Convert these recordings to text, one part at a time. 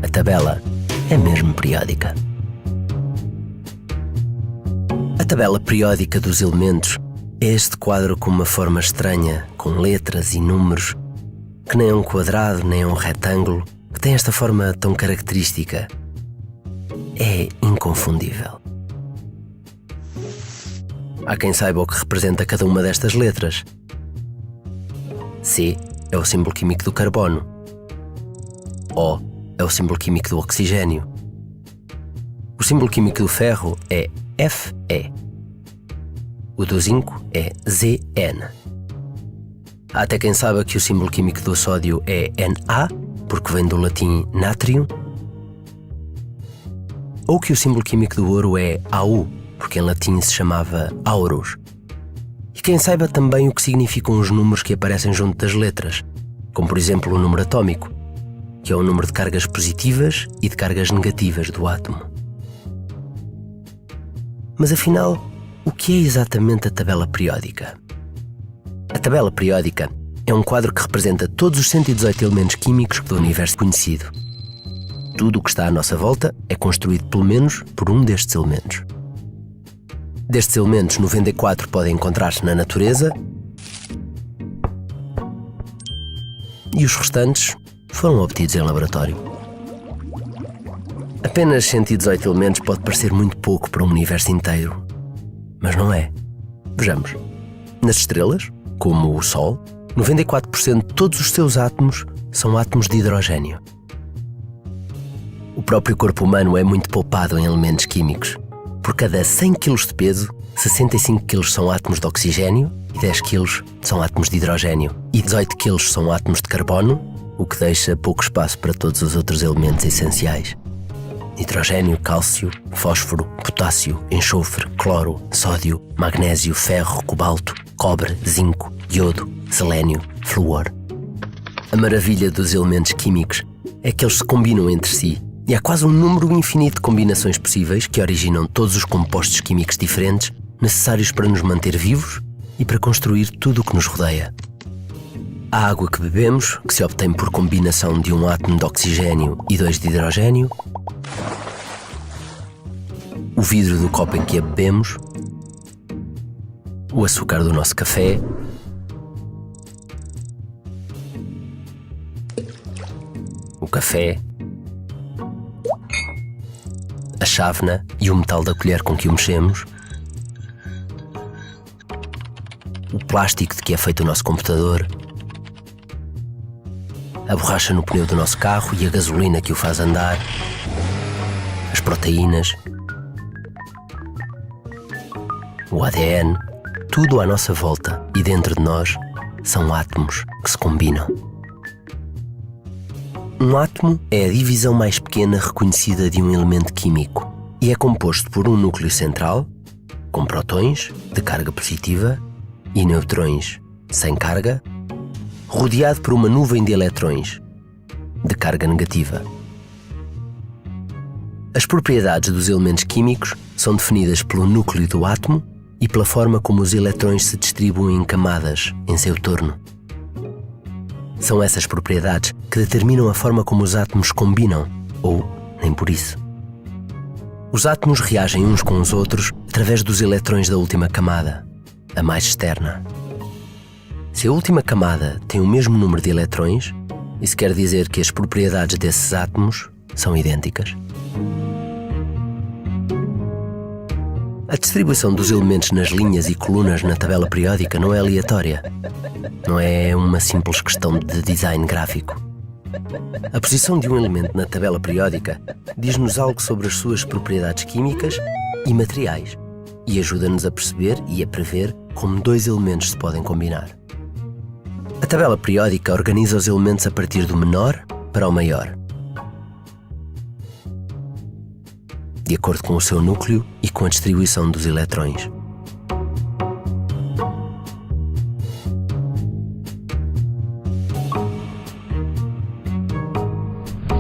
A tabela é mesmo periódica. A tabela periódica dos elementos é este quadro com uma forma estranha, com letras e números, que nem é um quadrado nem é um retângulo, que tem esta forma tão característica. É inconfundível. Há quem saiba o que representa cada uma destas letras. C é o símbolo químico do carbono. O é o símbolo químico do oxigênio. O símbolo químico do ferro é Fe. O do zinco é Zn. Há até quem saiba que o símbolo químico do sódio é Na, porque vem do latim natrium. Ou que o símbolo químico do ouro é Au, porque em latim se chamava auros. E quem saiba também o que significam os números que aparecem junto das letras, como por exemplo o número atômico, que é o número de cargas positivas e de cargas negativas do átomo. Mas afinal, o que é exatamente a tabela periódica? A tabela periódica é um quadro que representa todos os 118 elementos químicos do universo conhecido. Tudo o que está à nossa volta é construído pelo menos por um destes elementos. Destes elementos, 94 podem encontrar-se na natureza e os restantes foram obtidos em laboratório. Apenas 118 elementos pode parecer muito pouco para um universo inteiro, mas não é. Vejamos. Nas estrelas, como o Sol, 94% de todos os seus átomos são átomos de hidrogênio. O próprio corpo humano é muito poupado em elementos químicos. Por cada 100 kg de peso, 65 kg são átomos de oxigênio e 10 kg são átomos de hidrogênio e 18 kg são átomos de carbono, o que deixa pouco espaço para todos os outros elementos essenciais. Nitrogênio, cálcio, fósforo, potássio, enxofre, cloro, sódio, magnésio, ferro, cobalto, cobre, zinco, iodo, selênio, flúor. A maravilha dos elementos químicos é que eles se combinam entre si e há quase um número infinito de combinações possíveis que originam todos os compostos químicos diferentes necessários para nos manter vivos e para construir tudo o que nos rodeia. A água que bebemos, que se obtém por combinação de um átomo de oxigênio e 2 de hidrogênio, o vidro do copo em que a bebemos, o açúcar do nosso café, o café, a chávena e o metal da colher com que o mexemos, o plástico de que é feito o nosso computador, a borracha no pneu do nosso carro e a gasolina que o faz andar, as proteínas, o ADN, tudo à nossa volta e dentro de nós são átomos que se combinam. Um átomo é a divisão mais pequena reconhecida de um elemento químico e é composto por um núcleo central, com prótons de carga positiva e neutrões sem carga, rodeado por uma nuvem de eletrões de carga negativa. As propriedades dos elementos químicos são definidas pelo núcleo do átomo e pela forma como os eletrões se distribuem em camadas em seu torno. São essas propriedades que determinam a forma como os átomos combinam, ou nem por isso. Os átomos reagem uns com os outros através dos eletrões da última camada, a mais externa. Se a última camada tem o mesmo número de eletrões, isso quer dizer que as propriedades desses átomos são idênticas. A distribuição dos elementos nas linhas e colunas na tabela periódica não é aleatória. Não é uma simples questão de design gráfico. A posição de um elemento na tabela periódica diz-nos algo sobre as suas propriedades químicas e materiais e ajuda-nos a perceber e a prever como dois elementos se podem combinar. A tabela periódica organiza os elementos a partir do menor para o maior, de acordo com o seu núcleo e com a distribuição dos eletrões.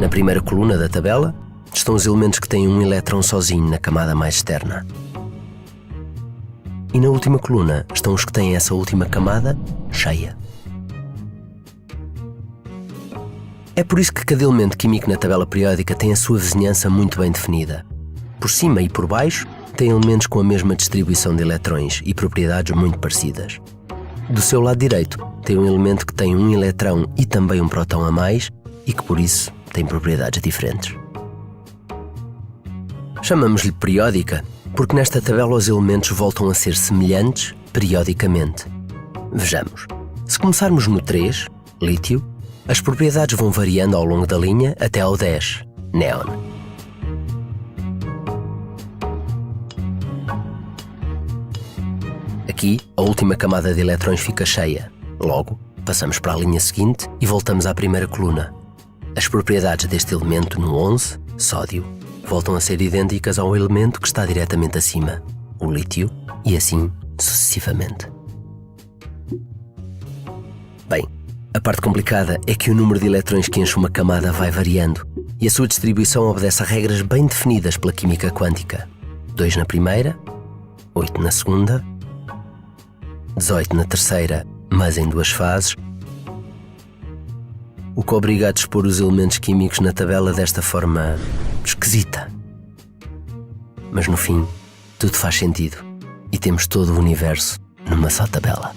Na primeira coluna da tabela estão os elementos que têm um elétron sozinho na camada mais externa. e na última coluna estão os que têm essa última camada cheia. É por isso que cada elemento químico na tabela periódica tem a sua vizinhança muito bem definida. Por cima e por baixo, tem elementos com a mesma distribuição de eletrões e propriedades muito parecidas. Do seu lado direito, tem um elemento que tem um eletrão e também um próton a mais e que, por isso, tem propriedades diferentes. Chamamos-lhe periódica porque nesta tabela os elementos voltam a ser semelhantes periodicamente. Vejamos. Se começarmos no 3, lítio, as propriedades vão variando ao longo da linha até ao 10, néon. Aqui, a última camada de eletrões fica cheia. Logo, passamos para a linha seguinte e voltamos à primeira coluna. As propriedades deste elemento no 11, sódio, voltam a ser idênticas ao elemento que está diretamente acima, o lítio, e assim sucessivamente. Bem, a parte complicada é que o número de eletrões que enche uma camada vai variando e a sua distribuição obedece a regras bem definidas pela química quântica. 2 na primeira, 8 na segunda, 18 na terceira, mas em 2 fases, o que obriga a dispor os elementos químicos na tabela desta forma esquisita. Mas no fim, tudo faz sentido e temos todo o universo numa só tabela.